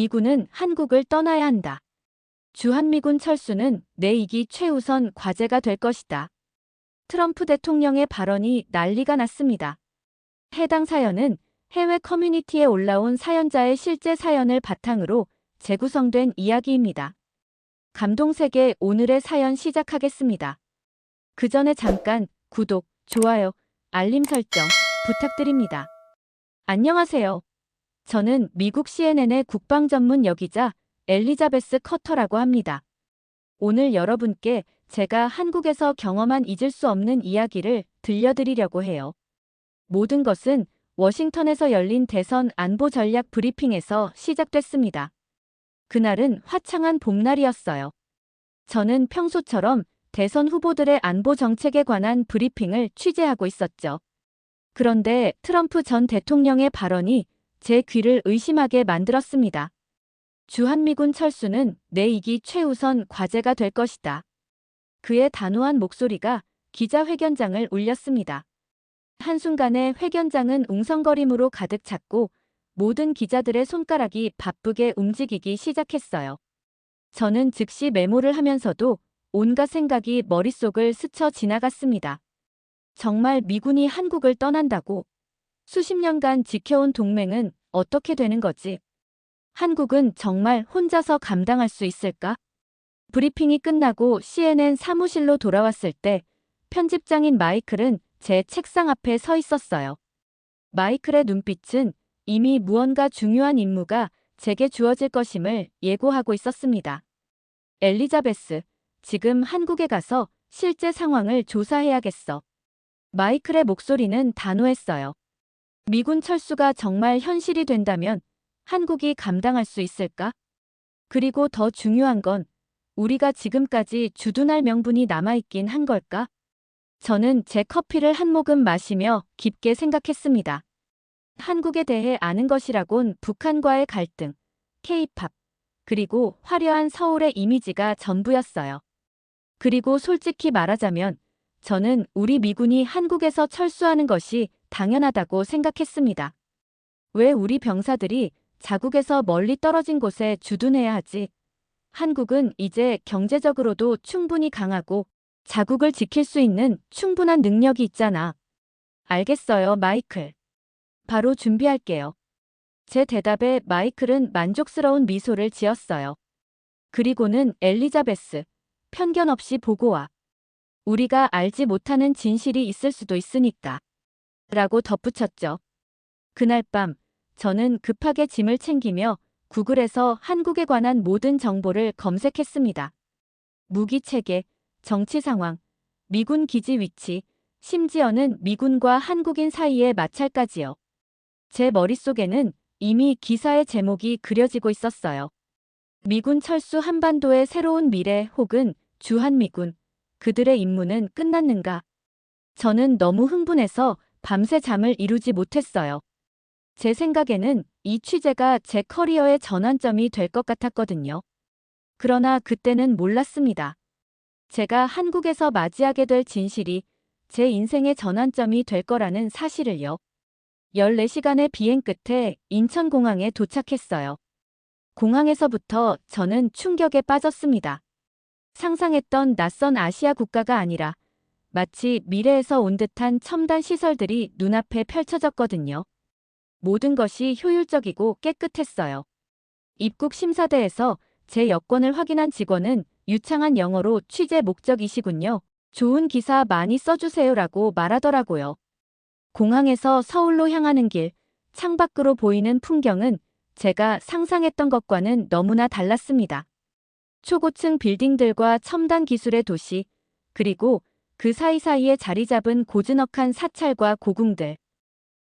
미군은 한국을 떠나야 한다. 주한미군 철수는 내 이기 최우선 과제가 될 것이다. 트럼프 대통령의 발언이 난리가 났습니다. 해당 사연은 해외 커뮤니티에 올라온 사연자의 실제 사연을 바탕으로 재구성된 이야기입니다. 감동세계 오늘의 사연 시작하겠습니다. 그 전에 잠깐 구독, 좋아요, 알림 설정 부탁드립니다. 안녕하세요. 저는 미국 CNN의 국방 전문 여기자 엘리자베스 커터라고 합니다. 오늘 여러분께 제가 한국에서 경험한 잊을 수 없는 이야기를 들려드리려고 해요. 모든 것은 워싱턴에서 열린 대선 안보 전략 브리핑에서 시작됐습니다. 그날은 화창한 봄날이었어요. 저는 평소처럼 대선 후보들의 안보 정책에 관한 브리핑을 취재하고 있었죠. 그런데 트럼프 전 대통령의 발언이 제 귀를 의심하게 만들었습니다. 주한미군 철수는 내 이기 최우선 과제가 될 것이다. 그의 단호한 목소리가 기자회견장을 울렸습니다. 한순간에 회견장은 웅성거림으로 가득 찼고 모든 기자들의 손가락이 바쁘게 움직이기 시작했어요. 저는 즉시 메모를 하면서도 온갖 생각이 머릿속을 스쳐 지나갔습니다. 정말 미군이 한국을 떠난다고? 수십 년간 지켜온 동맹은 어떻게 되는 거지? 한국은 정말 혼자서 감당할 수 있을까? 브리핑이 끝나고 CNN 사무실로 돌아왔을 때 편집장인 마이클은 제 책상 앞에 서 있었어요. 마이클의 눈빛은 이미 무언가 중요한 임무가 제게 주어질 것임을 예고하고 있었습니다. 엘리자베스, 지금 한국에 가서 실제 상황을 조사해야겠어. 마이클의 목소리는 단호했어요. 미군 철수가 정말 현실이 된다면 한국이 감당할 수 있을까? 그리고 더 중요한 건 우리가 지금까지 주둔할 명분이 남아있긴 한 걸까? 저는 제 커피를 한 모금 마시며 깊게 생각했습니다. 한국에 대해 아는 것이라곤 북한과의 갈등, K-팝, 그리고 화려한 서울의 이미지가 전부였어요. 그리고 솔직히 말하자면 저는 우리 미군이 한국에서 철수하는 것이 당연하다고 생각했습니다. 왜 우리 병사들이 자국에서 멀리 떨어진 곳에 주둔해야 하지? 한국은 이제 경제적으로도 충분히 강하고 자국을 지킬 수 있는 충분한 능력이 있잖아. 알겠어요, 마이클. 바로 준비할게요. 제 대답에 마이클은 만족스러운 미소를 지었어요. 그리고는 엘리자베스, 편견 없이 보고 와. 우리가 알지 못하는 진실이 있을 수도 있으니까. 라고 덧붙였죠. 그날 밤, 저는 급하게 짐을 챙기며 구글에서 한국에 관한 모든 정보를 검색했습니다. 무기 체계, 정치 상황, 미군 기지 위치, 심지어는 미군과 한국인 사이의 마찰까지요. 제 머릿속에는 이미 기사의 제목이 그려지고 있었어요. 미군 철수 한반도의 새로운 미래 혹은 주한미군, 그들의 임무는 끝났는가? 저는 너무 흥분해서 밤새 잠을 이루지 못했어요. 제 생각에는 이 취재가 제 커리어의 전환점이 될 것 같았거든요. 그러나 그때는 몰랐습니다. 제가 한국에서 맞이하게 될 진실이 제 인생의 전환점이 될 거라는 사실을요. 14시간의 비행 끝에 인천공항에 도착했어요. 공항에서부터 저는 충격에 빠졌습니다. 상상했던 낯선 아시아 국가가 아니라 마치 미래에서 온 듯한 첨단 시설들이 눈앞에 펼쳐졌거든요. 모든 것이 효율적이고 깨끗했어요. 입국 심사대에서 제 여권을 확인한 직원은 유창한 영어로 취재 목적이시군요. 좋은 기사 많이 써주세요라고 말하더라고요. 공항에서 서울로 향하는 길, 창밖으로 보이는 풍경은 제가 상상했던 것과는 너무나 달랐습니다. 초고층 빌딩들과 첨단 기술의 도시, 그리고 그 사이사이에 자리 잡은 고즈넉한 사찰과 고궁들.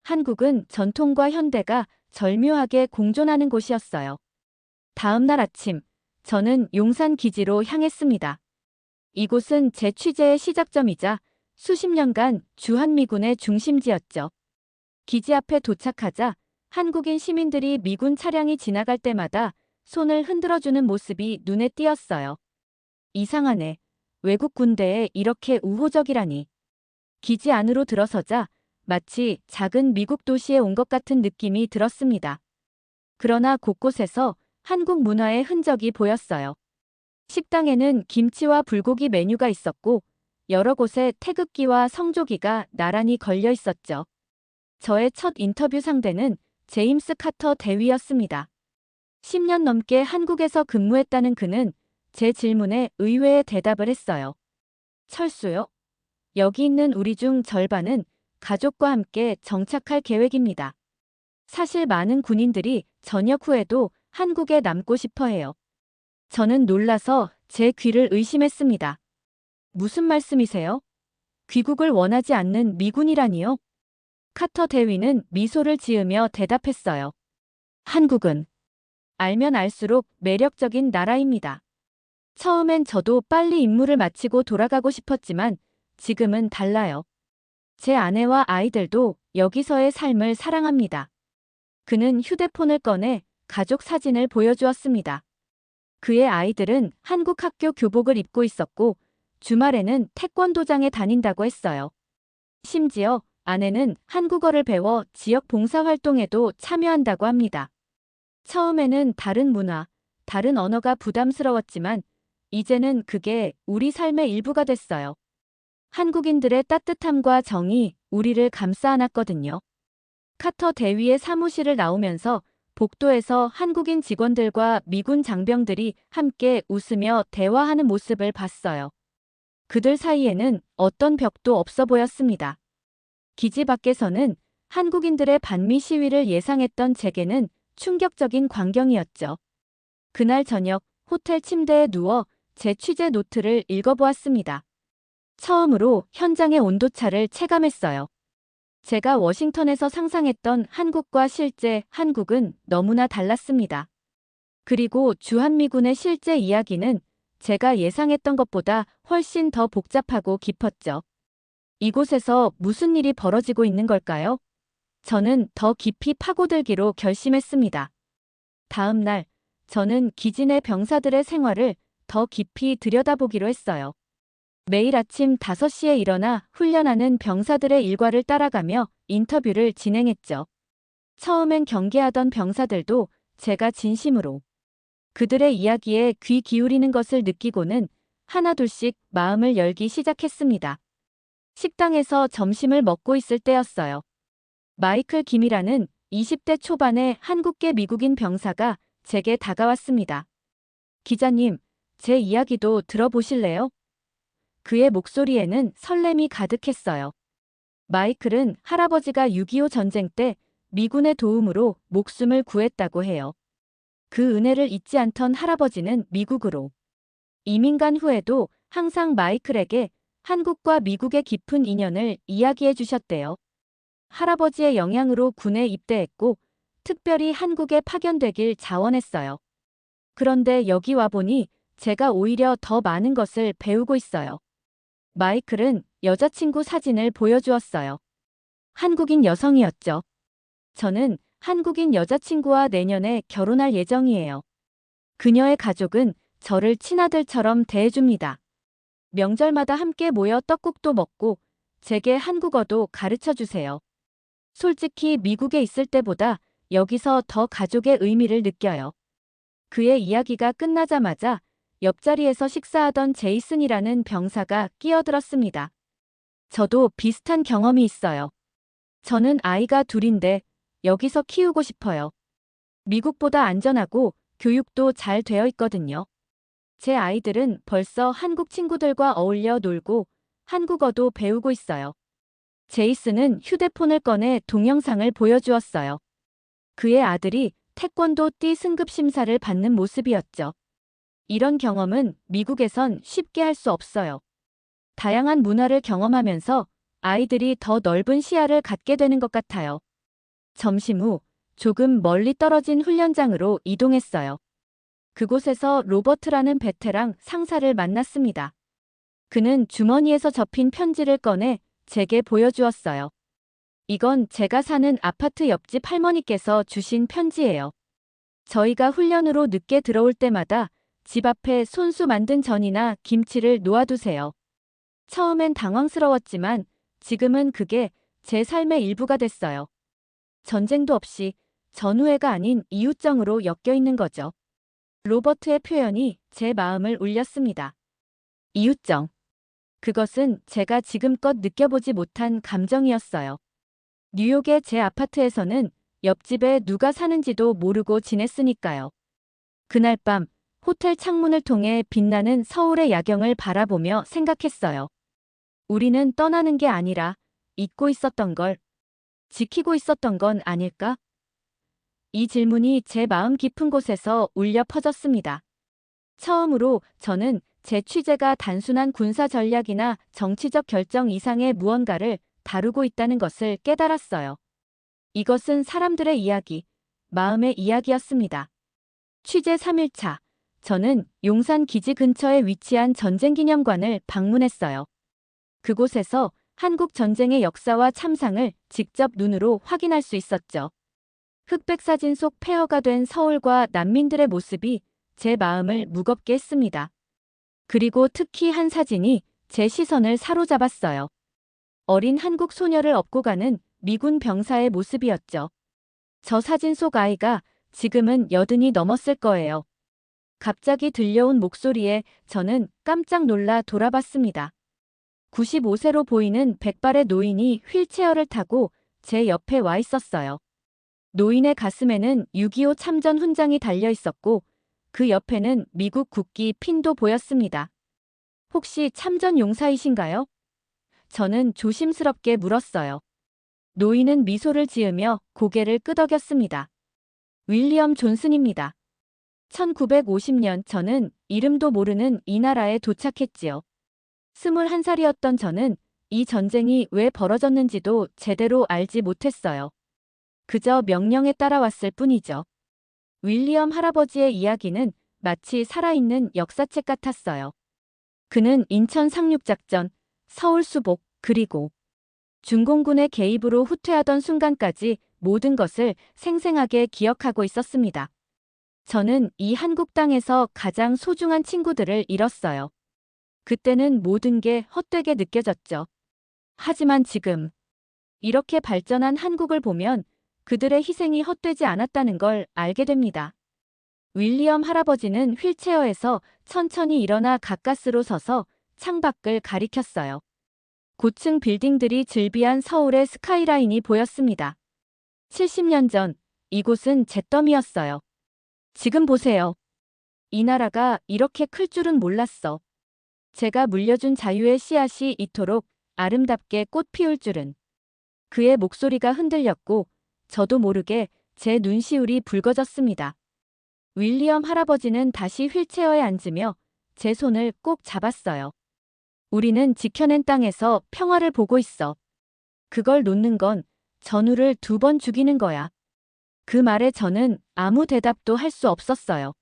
한국은 전통과 현대가 절묘하게 공존하는 곳이었어요. 다음 날 아침, 저는 용산 기지로 향했습니다. 이곳은 제 취재의 시작점이자 수십 년간 주한미군의 중심지였죠. 기지 앞에 도착하자 한국인 시민들이 미군 차량이 지나갈 때마다 손을 흔들어주는 모습이 눈에 띄었어요. 이상하네. 외국 군대에 이렇게 우호적이라니. 기지 안으로 들어서자 마치 작은 미국 도시에 온 것 같은 느낌이 들었습니다. 그러나 곳곳에서 한국 문화의 흔적이 보였어요. 식당에는 김치와 불고기 메뉴가 있었고 여러 곳에 태극기와 성조기가 나란히 걸려 있었죠. 저의 첫 인터뷰 상대는 제임스 카터 대위였습니다. 10년 넘게 한국에서 근무했다는 그는 제 질문에 의외의 대답을 했어요. 철수요? 여기 있는 우리 중 절반은 가족과 함께 정착할 계획입니다. 사실 많은 군인들이 전역 후에도 한국에 남고 싶어 해요. 저는 놀라서 제 귀를 의심했습니다. 무슨 말씀이세요? 귀국을 원하지 않는 미군이라니요? 카터 대위는 미소를 지으며 대답했어요. 한국은 알면 알수록 매력적인 나라입니다. 처음엔 저도 빨리 임무를 마치고 돌아가고 싶었지만 지금은 달라요. 제 아내와 아이들도 여기서의 삶을 사랑합니다. 그는 휴대폰을 꺼내 가족 사진을 보여주었습니다. 그의 아이들은 한국 학교 교복을 입고 있었고 주말에는 태권도장에 다닌다고 했어요. 심지어 아내는 한국어를 배워 지역 봉사활동에도 참여한다고 합니다. 처음에는 다른 문화, 다른 언어가 부담스러웠지만 이제는 그게 우리 삶의 일부가 됐어요. 한국인들의 따뜻함과 정이 우리를 감싸 안았거든요. 카터 대위의 사무실을 나오면서 복도에서 한국인 직원들과 미군 장병들이 함께 웃으며 대화하는 모습을 봤어요. 그들 사이에는 어떤 벽도 없어 보였습니다. 기지 밖에서는 한국인들의 반미 시위를 예상했던 제게는 충격적인 광경이었죠. 그날 저녁 호텔 침대에 누워 제 취재 노트를 읽어보았습니다. 처음으로 현장의 온도차를 체감했어요. 제가 워싱턴에서 상상했던 한국과 실제 한국은 너무나 달랐습니다. 그리고 주한미군의 실제 이야기는 제가 예상했던 것보다 훨씬 더 복잡하고 깊었죠. 이곳에서 무슨 일이 벌어지고 있는 걸까요? 저는 더 깊이 파고들기로 결심했습니다. 다음 날, 저는 기지 내 병사들의 생활을 더 깊이 들여다보기로 했어요. 매일 아침 5시에 일어나 훈련하는 병사들의 일과를 따라가며 인터뷰를 진행했죠. 처음엔 경계하던 병사들도 제가 진심으로 그들의 이야기에 귀 기울이는 것을 느끼고는 하나둘씩 마음을 열기 시작했습니다. 식당에서 점심을 먹고 있을 때였어요. 마이클 김이라는 20대 초반의 한국계 미국인 병사가 제게 다가왔습니다. 기자님, 제 이야기도 들어보실래요? 그의 목소리에는 설렘이 가득했어요. 마이클은 할아버지가 6.25 전쟁 때 미군의 도움으로 목숨을 구했다고 해요. 그 은혜를 잊지 않던 할아버지는 미국으로 이민 간 후에도 항상 마이클에게 한국과 미국의 깊은 인연을 이야기해 주셨대요. 할아버지의 영향으로 군에 입대했고 특별히 한국에 파견되길 자원했어요. 그런데 여기 와보니 제가 오히려 더 많은 것을 배우고 있어요. 마이클은 여자친구 사진을 보여주었어요. 한국인 여성이었죠. 저는 한국인 여자친구와 내년에 결혼할 예정이에요. 그녀의 가족은 저를 친아들처럼 대해줍니다. 명절마다 함께 모여 떡국도 먹고 제게 한국어도 가르쳐 주세요. 솔직히 미국에 있을 때보다 여기서 더 가족의 의미를 느껴요. 그의 이야기가 끝나자마자 옆자리에서 식사하던 제이슨이라는 병사가 끼어들었습니다. 저도 비슷한 경험이 있어요. 저는 아이가 둘인데 여기서 키우고 싶어요. 미국보다 안전하고 교육도 잘 되어 있거든요. 제 아이들은 벌써 한국 친구들과 어울려 놀고 한국어도 배우고 있어요. 제이슨은 휴대폰을 꺼내 동영상을 보여주었어요. 그의 아들이 태권도 띠 승급 심사를 받는 모습이었죠. 이런 경험은 미국에선 쉽게 할 수 없어요. 다양한 문화를 경험하면서 아이들이 더 넓은 시야를 갖게 되는 것 같아요. 점심 후 조금 멀리 떨어진 훈련장으로 이동했어요. 그곳에서 로버트라는 베테랑 상사를 만났습니다. 그는 주머니에서 접힌 편지를 꺼내 제게 보여주었어요. 이건 제가 사는 아파트 옆집 할머니께서 주신 편지예요. 저희가 훈련으로 늦게 들어올 때마다 집 앞에 손수 만든 전이나 김치를 놓아두세요. 처음엔 당황스러웠지만 지금은 그게 제 삶의 일부가 됐어요. 전쟁도 없이 전우애가 아닌 이웃정으로 엮여 있는 거죠. 로버트의 표현이 제 마음을 울렸습니다. 이웃정. 그것은 제가 지금껏 느껴보지 못한 감정이었어요. 뉴욕의 제 아파트에서는 옆집에 누가 사는지도 모르고 지냈으니까요. 그날 밤 호텔 창문을 통해 빛나는 서울의 야경을 바라보며 생각했어요. 우리는 떠나는 게 아니라 잊고 있었던 걸, 지키고 있었던 건 아닐까? 이 질문이 제 마음 깊은 곳에서 울려 퍼졌습니다. 처음으로 저는 제 취재가 단순한 군사 전략이나 정치적 결정 이상의 무언가를 다루고 있다는 것을 깨달았어요. 이것은 사람들의 이야기, 마음의 이야기였습니다. 취재 3일차, 저는 용산 기지 근처에 위치한 전쟁기념관을 방문했어요. 그곳에서 한국 전쟁의 역사와 참상을 직접 눈으로 확인할 수 있었죠. 흑백 사진 속 폐허가 된 서울과 난민들의 모습이 제 마음을 무겁게 했습니다. 그리고 특히 한 사진이 제 시선을 사로잡았어요. 어린 한국 소녀를 업고 가는 미군 병사의 모습이었죠. 저 사진 속 아이가 지금은 80이 넘었을 거예요. 갑자기 들려온 목소리에 저는 깜짝 놀라 돌아봤습니다. 95세로 보이는 백발의 노인이 휠체어를 타고 제 옆에 와 있었어요. 노인의 가슴에는 6.25 참전 훈장이 달려 있었고 그 옆에는 미국 국기 핀도 보였습니다. 혹시 참전 용사이신가요? 저는 조심스럽게 물었어요. 노인은 미소를 지으며 고개를 끄덕였습니다. 윌리엄 존슨입니다. 1950년 저는 이름도 모르는 이 나라에 도착했지요. 21살이었던 저는 이 전쟁이 왜 벌어졌는지도 제대로 알지 못했어요. 그저 명령에 따라왔을 뿐이죠. 윌리엄 할아버지의 이야기는 마치 살아있는 역사책 같았어요. 그는 인천 상륙작전, 서울 수복, 그리고 중공군의 개입으로 후퇴하던 순간까지 모든 것을 생생하게 기억하고 있었습니다. 저는 이 한국 땅에서 가장 소중한 친구들을 잃었어요. 그때는 모든 게 헛되게 느껴졌죠. 하지만 지금 이렇게 발전한 한국을 보면 그들의 희생이 헛되지 않았다는 걸 알게 됩니다. 윌리엄 할아버지는 휠체어에서 천천히 일어나 가까스로 서서 창밖을 가리켰어요. 고층 빌딩들이 즐비한 서울의 스카이라인이 보였습니다. 70년 전 이곳은 잿더미였어요. 지금 보세요. 이 나라가 이렇게 클 줄은 몰랐어. 제가 물려준 자유의 씨앗이 이토록 아름답게 꽃 피울 줄은. 그의 목소리가 흔들렸고 저도 모르게 제 눈시울이 붉어졌습니다. 윌리엄 할아버지는 다시 휠체어에 앉으며 제 손을 꼭 잡았어요. 우리는 지켜낸 땅에서 평화를 보고 있어. 그걸 놓는 건 전우를 2번 죽이는 거야. 그 말에 저는 아무 대답도 할 수 없었어요.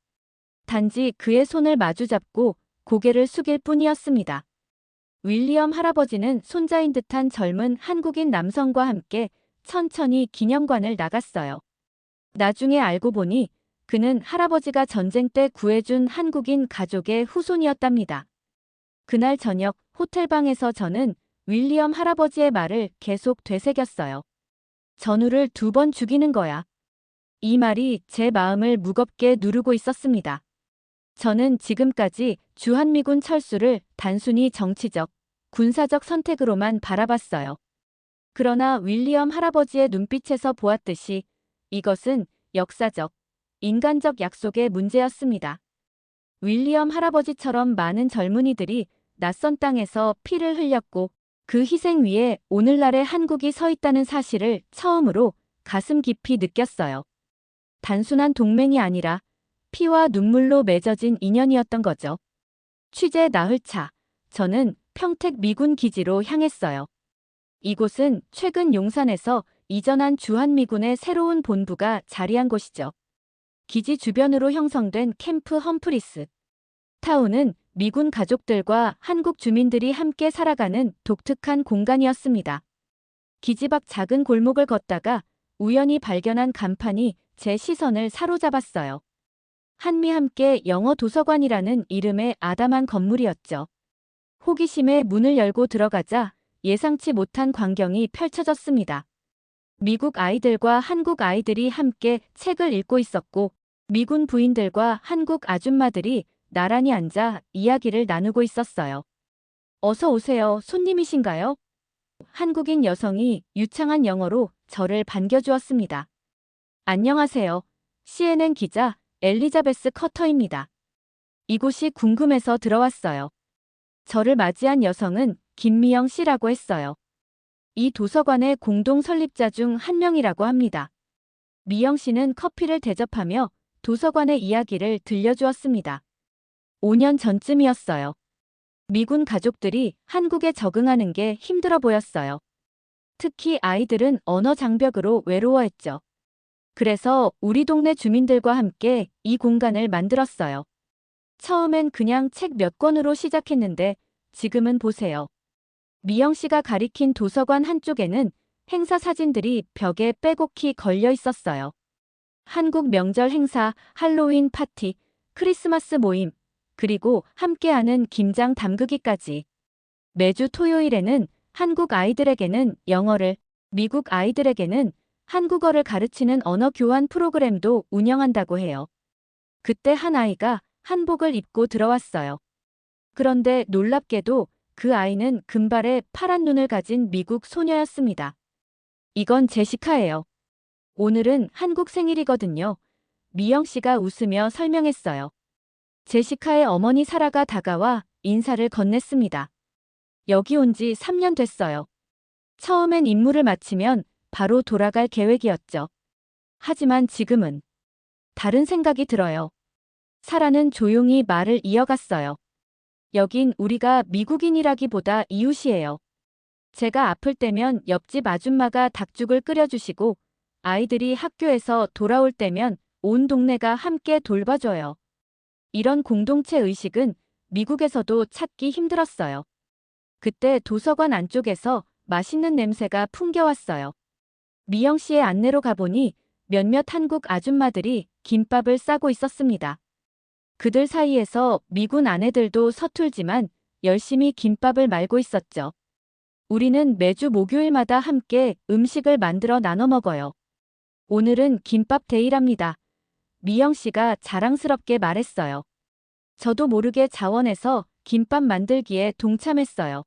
단지 그의 손을 마주잡고 고개를 숙일 뿐이었습니다. 윌리엄 할아버지는 손자인 듯한 젊은 한국인 남성과 함께 천천히 기념관을 나갔어요. 나중에 알고 보니 그는 할아버지가 전쟁 때 구해준 한국인 가족의 후손이었답니다. 그날 저녁 호텔방에서 저는 윌리엄 할아버지의 말을 계속 되새겼어요. 전우를 2번 죽이는 거야. 이 말이 제 마음을 무겁게 누르고 있었습니다. 저는 지금까지 주한미군 철수를 단순히 정치적, 군사적 선택으로만 바라봤어요. 그러나 윌리엄 할아버지의 눈빛에서 보았듯이 이것은 역사적, 인간적 약속의 문제였습니다. 윌리엄 할아버지처럼 많은 젊은이들이 낯선 땅에서 피를 흘렸고 그 희생 위에 오늘날의 한국이 서 있다는 사실을 처음으로 가슴 깊이 느꼈어요. 단순한 동맹이 아니라 피와 눈물로 맺어진 인연이었던 거죠. 취재 나흘차, 저는 평택 미군 기지로 향했어요. 이곳은 최근 용산에서 이전한 주한미군의 새로운 본부가 자리한 곳이죠. 기지 주변으로 형성된 캠프 험프리스 타운은 미군 가족들과 한국 주민들이 함께 살아가는 독특한 공간이었습니다. 기지 밖 작은 골목을 걷다가 우연히 발견한 간판이 제 시선을 사로잡았어요. 한미 함께 영어 도서관이라는 이름의 아담한 건물이었죠. 호기심에 문을 열고 들어가자 예상치 못한 광경이 펼쳐졌습니다. 미국 아이들과 한국 아이들이 함께 책을 읽고 있었고 미군 부인들과 한국 아줌마들이 나란히 앉아 이야기를 나누고 있었어요. 어서 오세요. 손님이신가요? 한국인 여성이 유창한 영어로 저를 반겨주었습니다. 안녕하세요. CNN 기자 엘리자베스 커터입니다. 이곳이 궁금해서 들어왔어요. 저를 맞이한 여성은 김미영 씨라고 했어요. 이 도서관의 공동 설립자 중 한 명이라고 합니다. 미영 씨는 커피를 대접하며 도서관의 이야기를 들려주었습니다. 5년 전쯤이었어요. 미군 가족들이 한국에 적응하는 게 힘들어 보였어요. 특히 아이들은 언어 장벽으로 외로워했죠. 그래서 우리 동네 주민들과 함께 이 공간을 만들었어요. 처음엔 그냥 책 몇 권으로 시작했는데 지금은 보세요. 미영 씨가 가리킨 도서관 한쪽에는 행사 사진들이 벽에 빼곡히 걸려 있었어요. 한국 명절 행사, 할로윈 파티, 크리스마스 모임, 그리고 함께하는 김장 담그기까지. 매주 토요일에는 한국 아이들에게는 영어를, 미국 아이들에게는 한국어를 가르치는 언어 교환 프로그램도 운영한다고 해요. 그때 한 아이가 한복을 입고 들어왔어요. 그런데 놀랍게도 그 아이는 금발에 파란 눈을 가진 미국 소녀였습니다. 이건 제시카예요. 오늘은 한국 생일이거든요. 미영 씨가 웃으며 설명했어요. 제시카의 어머니 사라가 다가와 인사를 건넸습니다. 여기 온 지 3년 됐어요. 처음엔 임무를 마치면 바로 돌아갈 계획이었죠. 하지만 지금은 다른 생각이 들어요. 사라는 조용히 말을 이어갔어요. 여긴 우리가 미국인이라기보다 이웃이에요. 제가 아플 때면 옆집 아줌마가 닭죽을 끓여주시고 아이들이 학교에서 돌아올 때면 온 동네가 함께 돌봐줘요. 이런 공동체 의식은 미국에서도 찾기 힘들었어요. 그때 도서관 안쪽에서 맛있는 냄새가 풍겨왔어요. 미영 씨의 안내로 가보니 몇몇 한국 아줌마들이 김밥을 싸고 있었습니다. 그들 사이에서 미군 아내들도 서툴지만 열심히 김밥을 말고 있었죠. 우리는 매주 목요일마다 함께 음식을 만들어 나눠 먹어요. 오늘은 김밥 데이랍니다. 미영 씨가 자랑스럽게 말했어요. 저도 모르게 자원해서 김밥 만들기에 동참했어요.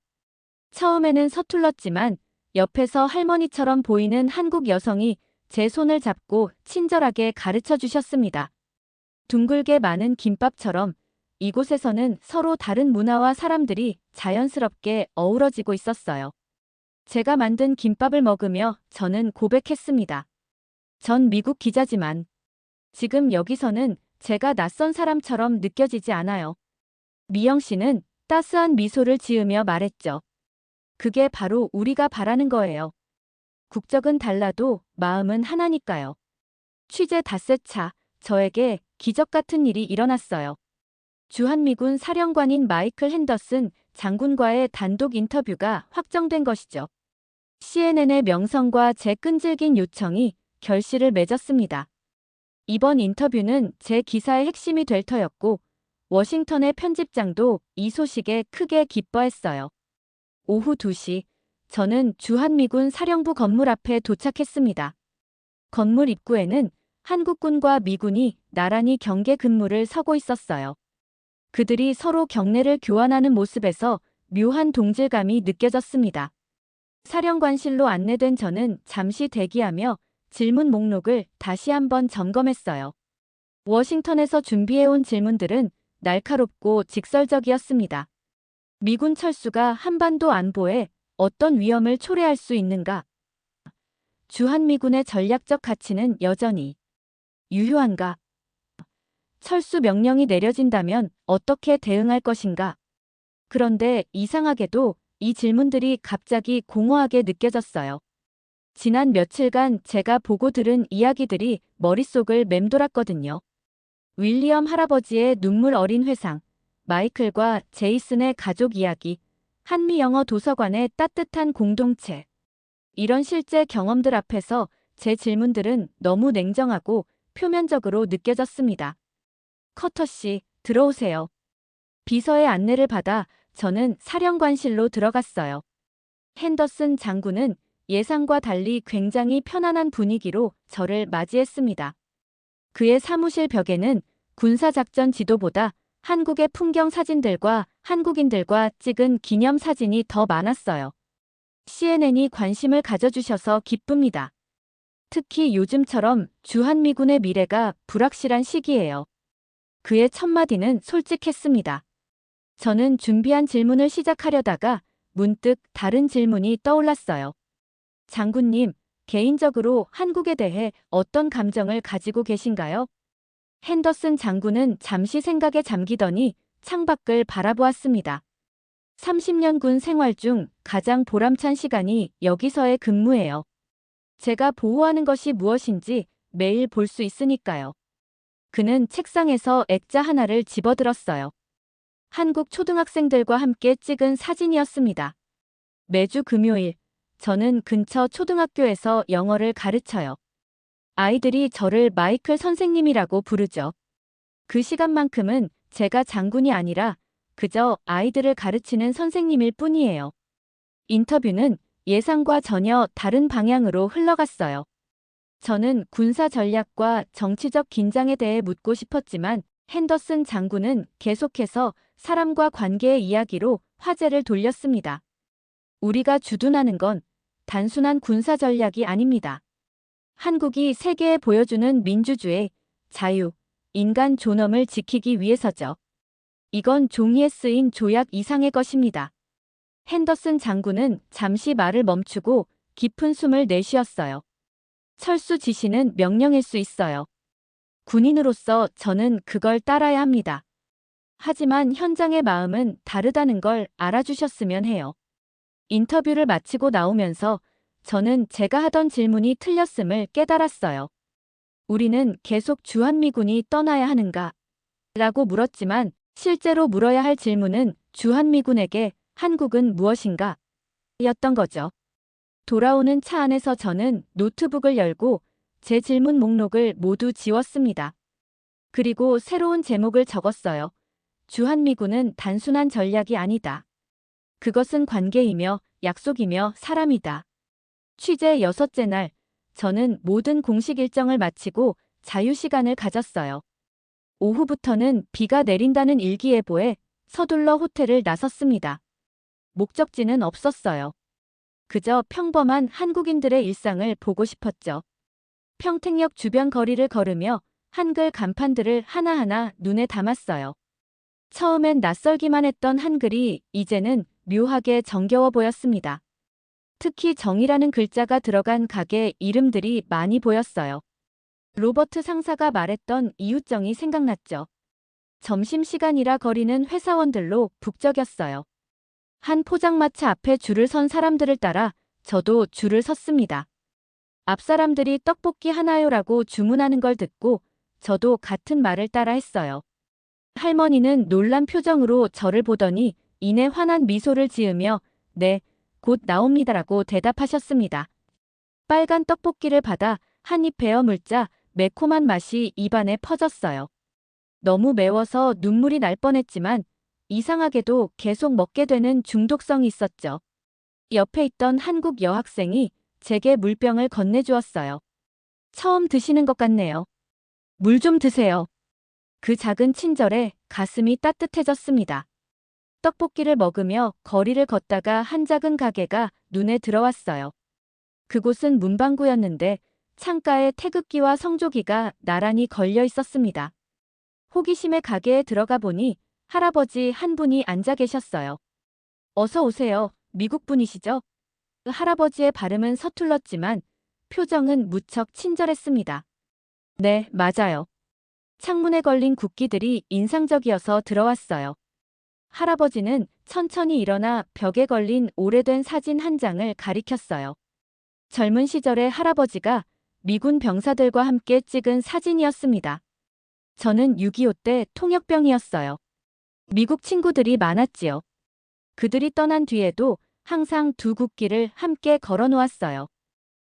처음에는 서툴렀지만 옆에서 할머니처럼 보이는 한국 여성이 제 손을 잡고 친절하게 가르쳐 주셨습니다. 둥글게 많은 김밥처럼 이곳에서는 서로 다른 문화와 사람들이 자연스럽게 어우러지고 있었어요. 제가 만든 김밥을 먹으며 저는 고백했습니다. 전 미국 기자지만 지금 여기서는 제가 낯선 사람처럼 느껴지지 않아요. 미영 씨는 따스한 미소를 지으며 말했죠. 그게 바로 우리가 바라는 거예요. 국적은 달라도 마음은 하나니까요. 취재 닷새 차, 저에게 기적 같은 일이 일어났어요. 주한미군 사령관인 마이클 핸더슨 장군과의 단독 인터뷰가 확정된 것이죠. CNN의 명성과 제 끈질긴 요청이 결실을 맺었습니다. 이번 인터뷰는 제 기사의 핵심이 될 터였고 워싱턴의 편집장도 이 소식에 크게 기뻐했어요. 오후 2시, 저는 주한미군 사령부 건물 앞에 도착했습니다. 건물 입구에는 한국군과 미군이 나란히 경계 근무를 서고 있었어요. 그들이 서로 경례를 교환하는 모습에서 묘한 동질감이 느껴졌습니다. 사령관실로 안내된 저는 잠시 대기하며 질문 목록을 다시 한번 점검했어요. 워싱턴에서 준비해온 질문들은 날카롭고 직설적이었습니다. 미군 철수가 한반도 안보에 어떤 위험을 초래할 수 있는가? 주한미군의 전략적 가치는 여전히 유효한가? 철수 명령이 내려진다면 어떻게 대응할 것인가? 그런데 이상하게도 이 질문들이 갑자기 공허하게 느껴졌어요. 지난 며칠간 제가 보고 들은 이야기들이 머릿속을 맴돌았거든요. 윌리엄 할아버지의 눈물 어린 회상, 마이클과 제이슨의 가족 이야기, 한미 영어 도서관의 따뜻한 공동체. 이런 실제 경험들 앞에서 제 질문들은 너무 냉정하고 표면적으로 느껴졌습니다. 커터 씨, 들어오세요. 비서의 안내를 받아 저는 사령관실로 들어갔어요. 핸더슨 장군은 예상과 달리 굉장히 편안한 분위기로 저를 맞이했습니다. 그의 사무실 벽에는 군사작전 지도보다 한국의 풍경 사진들과 한국인들과 찍은 기념 사진이 더 많았어요. CNN이 관심을 가져주셔서 기쁩니다. 특히 요즘처럼 주한미군의 미래가 불확실한 시기예요. 그의 첫마디는 솔직했습니다. 저는 준비한 질문을 시작하려다가 문득 다른 질문이 떠올랐어요. 장군님, 개인적으로 한국에 대해 어떤 감정을 가지고 계신가요? 핸더슨 장군은 잠시 생각에 잠기더니 창밖을 바라보았습니다. 30년 군 생활 중 가장 보람찬 시간이 여기서의 근무예요. 제가 보호하는 것이 무엇인지 매일 볼 수 있으니까요. 그는 책상에서 액자 하나를 집어들었어요. 한국 초등학생들과 함께 찍은 사진이었습니다. 매주 금요일, 저는 근처 초등학교에서 영어를 가르쳐요. 아이들이 저를 마이클 선생님이라고 부르죠. 그 시간만큼은 제가 장군이 아니라 그저 아이들을 가르치는 선생님일 뿐이에요. 인터뷰는 예상과 전혀 다른 방향으로 흘러갔어요. 저는 군사 전략과 정치적 긴장에 대해 묻고 싶었지만 핸더슨 장군은 계속해서 사람과 관계의 이야기로 화제를 돌렸습니다. 우리가 주둔하는 건 단순한 군사 전략이 아닙니다. 한국이 세계에 보여주는 민주주의, 자유, 인간 존엄을 지키기 위해서죠. 이건 종이에 쓰인 조약 이상의 것입니다. 핸더슨 장군은 잠시 말을 멈추고 깊은 숨을 내쉬었어요. 철수 지시는 명령일 수 있어요. 군인으로서 저는 그걸 따라야 합니다. 하지만 현장의 마음은 다르다는 걸 알아주셨으면 해요. 인터뷰를 마치고 나오면서 저는 제가 하던 질문이 틀렸음을 깨달았어요. 우리는 계속 주한미군이 떠나야 하는가? 라고 물었지만 실제로 물어야 할 질문은 주한미군에게 한국은 무엇인가? 였던 거죠. 돌아오는 차 안에서 저는 노트북을 열고 제 질문 목록을 모두 지웠습니다. 그리고 새로운 제목을 적었어요. 주한미군은 단순한 전략이 아니다. 그것은 관계이며 약속이며 사람이다. 취재 6째 날, 저는 모든 공식 일정을 마치고 자유시간을 가졌어요. 오후부터는 비가 내린다는 일기예보에 서둘러 호텔을 나섰습니다. 목적지는 없었어요. 그저 평범한 한국인들의 일상을 보고 싶었죠. 평택역 주변 거리를 걸으며 한글 간판들을 하나하나 눈에 담았어요. 처음엔 낯설기만 했던 한글이 이제는 묘하게 정겨워 보였습니다. 특히 정이라는 글자가 들어간 가게 이름들이 많이 보였어요. 로버트 상사가 말했던 이웃정이 생각났죠. 점심시간이라 거리는 회사원들로 북적였어요. 한 포장마차 앞에 줄을 선 사람들을 따라 저도 줄을 섰습니다. 앞 사람들이 떡볶이 하나요라고 주문하는 걸 듣고 저도 같은 말을 따라 했어요. 할머니는 놀란 표정으로 저를 보더니 이내 환한 미소를 지으며 네, 곧 나옵니다라고 대답하셨습니다. 빨간 떡볶이를 받아 한 입 베어 물자 매콤한 맛이 입안에 퍼졌어요. 너무 매워서 눈물이 날 뻔했지만 이상하게도 계속 먹게 되는 중독성이 있었죠. 옆에 있던 한국 여학생이 제게 물병을 건네주었어요. 처음 드시는 것 같네요. 물 좀 드세요. 그 작은 친절에 가슴이 따뜻해졌습니다. 떡볶이를 먹으며 거리를 걷다가 한 작은 가게가 눈에 들어왔어요. 그곳은 문방구였는데 창가에 태극기와 성조기가 나란히 걸려 있었습니다. 호기심에 가게에 들어가 보니 할아버지 한 분이 앉아 계셨어요. 어서 오세요. 미국 분이시죠? 할아버지의 발음은 서툴렀지만 표정은 무척 친절했습니다. 네, 맞아요. 창문에 걸린 국기들이 인상적이어서 들어왔어요. 할아버지는 천천히 일어나 벽에 걸린 오래된 사진 한 장을 가리켰어요. 젊은 시절의 할아버지가 미군 병사들과 함께 찍은 사진이었습니다. 저는 6.25 때 통역병이었어요. 미국 친구들이 많았지요. 그들이 떠난 뒤에도 항상 두 국기를 함께 걸어놓았어요.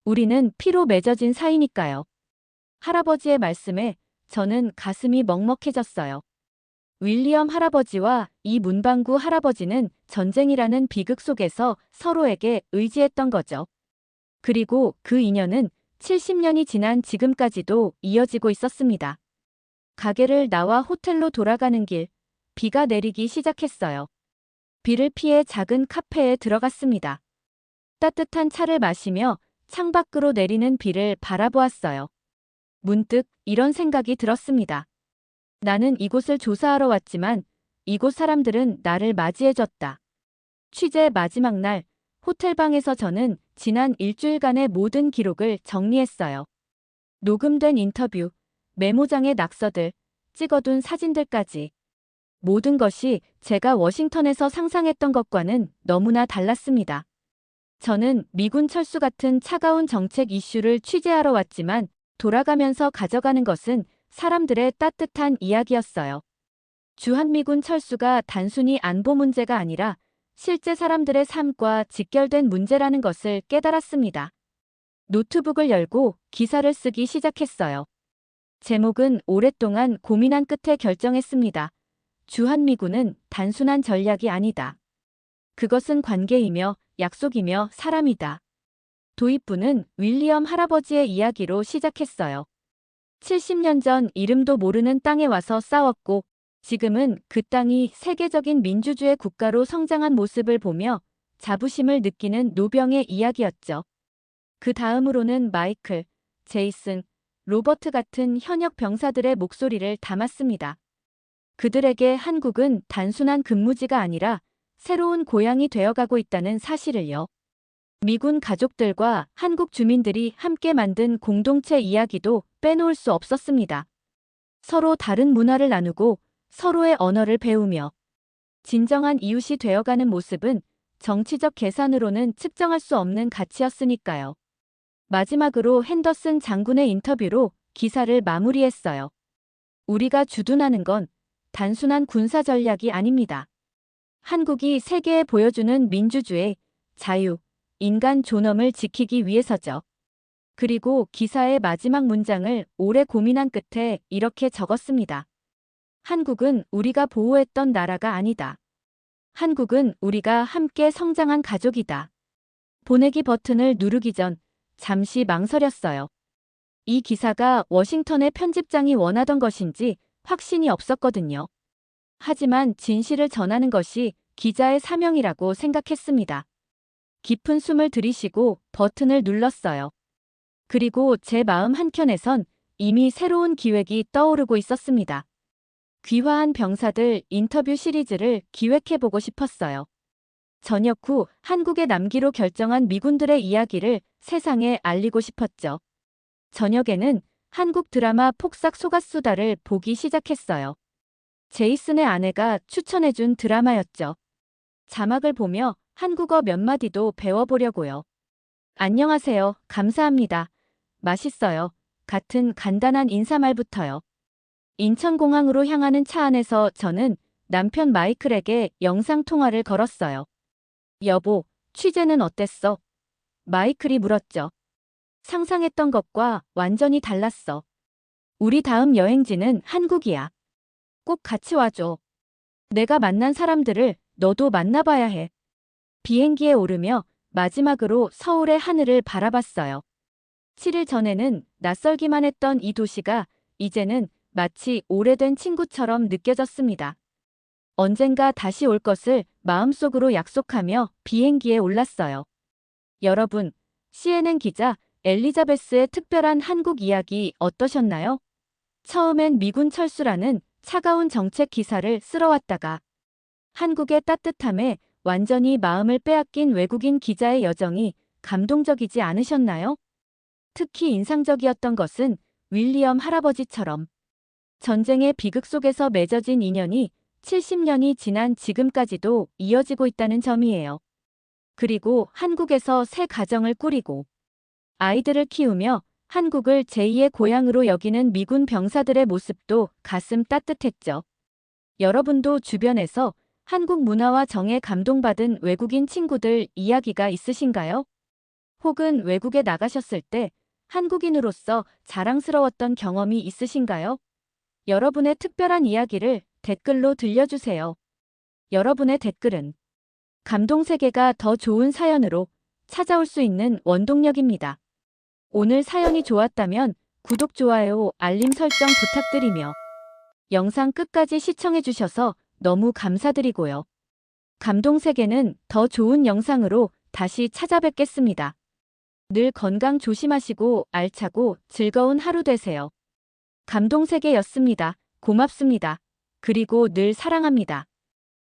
우리는 피로 맺어진 사이니까요. 할아버지의 말씀에 저는 가슴이 먹먹해졌어요. 윌리엄 할아버지와 이 문방구 할아버지는 전쟁이라는 비극 속에서 서로에게 의지했던 거죠. 그리고 그 인연은 70년이 지난 지금까지도 이어지고 있었습니다. 가게를 나와 호텔로 돌아가는 길, 비가 내리기 시작했어요. 비를 피해 작은 카페에 들어갔습니다. 따뜻한 차를 마시며 창밖으로 내리는 비를 바라보았어요. 문득 이런 생각이 들었습니다. 나는 이곳을 조사하러 왔지만 이곳 사람들은 나를 맞이해줬다. 취재 마지막 날, 호텔방에서 저는 지난 일주일간의 모든 기록을 정리했어요. 녹음된 인터뷰, 메모장의 낙서들, 찍어둔 사진들까지. 모든 것이 제가 워싱턴에서 상상했던 것과는 너무나 달랐습니다. 저는 미군 철수 같은 차가운 정책 이슈를 취재하러 왔지만 돌아가면서 가져가는 것은 사람들의 따뜻한 이야기였어요. 주한미군 철수가 단순히 안보 문제가 아니라 실제 사람들의 삶과 직결된 문제라는 것을 깨달았습니다. 노트북을 열고 기사를 쓰기 시작했어요. 제목은 오랫동안 고민한 끝에 결정했습니다. 주한미군은 단순한 전략이 아니다. 그것은 관계이며 약속이며 사람이다. 도입부는 윌리엄 할아버지의 이야기로 시작했어요. 70년 전 이름도 모르는 땅에 와서 싸웠고 지금은 그 땅이 세계적인 민주주의 국가로 성장한 모습을 보며 자부심을 느끼는 노병의 이야기였죠. 그 다음으로는 마이클, 제이슨, 로버트 같은 현역 병사들의 목소리를 담았습니다. 그들에게 한국은 단순한 근무지가 아니라 새로운 고향이 되어가고 있다는 사실을요. 미군 가족들과 한국 주민들이 함께 만든 공동체 이야기도 빼놓을 수 없었습니다. 서로 다른 문화를 나누고 서로의 언어를 배우며 진정한 이웃이 되어가는 모습은 정치적 계산으로는 측정할 수 없는 가치였으니까요. 마지막으로 핸더슨 장군의 인터뷰로 기사를 마무리했어요. 우리가 주둔하는 건 단순한 군사 전략이 아닙니다. 한국이 세계에 보여주는 민주주의, 자유, 인간 존엄을 지키기 위해서죠. 그리고 기사의 마지막 문장을 오래 고민한 끝에 이렇게 적었습니다. 한국은 우리가 보호했던 나라가 아니다. 한국은 우리가 함께 성장한 가족이다. 보내기 버튼을 누르기 전 잠시 망설였어요. 이 기사가 워싱턴의 편집장이 원하던 것인지 확신이 없었거든요. 하지만 진실을 전하는 것이 기자의 사명이라고 생각했습니다. 깊은 숨을 들이쉬고 버튼을 눌렀어요. 그리고 제 마음 한켠에선 이미 새로운 기획이 떠오르고 있었습니다. 귀화한 병사들 인터뷰 시리즈를 기획해보고 싶었어요. 전역 후 한국에 남기로 결정한 미군들의 이야기를 세상에 알리고 싶었죠. 저녁에는 한국 드라마 폭삭 소가수다를 보기 시작했어요. 제이슨의 아내가 추천해준 드라마였죠. 자막을 보며 한국어 몇 마디도 배워보려고요. 안녕하세요. 감사합니다. 맛있어요. 같은 간단한 인사말부터요. 인천공항으로 향하는 차 안에서 저는 남편 마이클에게 영상통화를 걸었어요. 여보, 취재는 어땠어? 마이클이 물었죠. 상상했던 것과 완전히 달랐어. 우리 다음 여행지는 한국이야. 꼭 같이 와줘. 내가 만난 사람들을 너도 만나봐야 해. 비행기에 오르며 마지막으로 서울의 하늘을 바라봤어요. 7일 전에는 낯설기만 했던 이 도시가 이제는 마치 오래된 친구처럼 느껴졌습니다. 언젠가 다시 올 것을 마음속으로 약속하며 비행기에 올랐어요. 여러분, CNN 기자 엘리자베스의 특별한 한국 이야기 어떠셨나요? 처음엔 미군 철수라는 차가운 정책 기사를 쓸어왔다가 한국의 따뜻함에 완전히 마음을 빼앗긴 외국인 기자의 여정이 감동적이지 않으셨나요? 특히 인상적이었던 것은 윌리엄 할아버지처럼 전쟁의 비극 속에서 맺어진 인연이 70년이 지난 지금까지도 이어지고 있다는 점이에요. 그리고 한국에서 새 가정을 꾸리고 아이들을 키우며 한국을 제2의 고향으로 여기는 미군 병사들의 모습도 가슴 따뜻했죠. 여러분도 주변에서 한국 문화와 정에 감동받은 외국인 친구들 이야기가 있으신가요? 혹은 외국에 나가셨을 때 한국인으로서 자랑스러웠던 경험이 있으신가요? 여러분의 특별한 이야기를 댓글로 들려주세요. 여러분의 댓글은 감동 세계가 더 좋은 사연으로 찾아올 수 있는 원동력입니다. 오늘 사연이 좋았다면 구독, 좋아요, 알림 설정 부탁드리며 영상 끝까지 시청해주셔서 너무 감사드리고요. 감동세계는 더 좋은 영상으로 다시 찾아뵙겠습니다. 늘 건강 조심하시고 알차고 즐거운 하루 되세요. 감동세계였습니다. 고맙습니다. 그리고 늘 사랑합니다.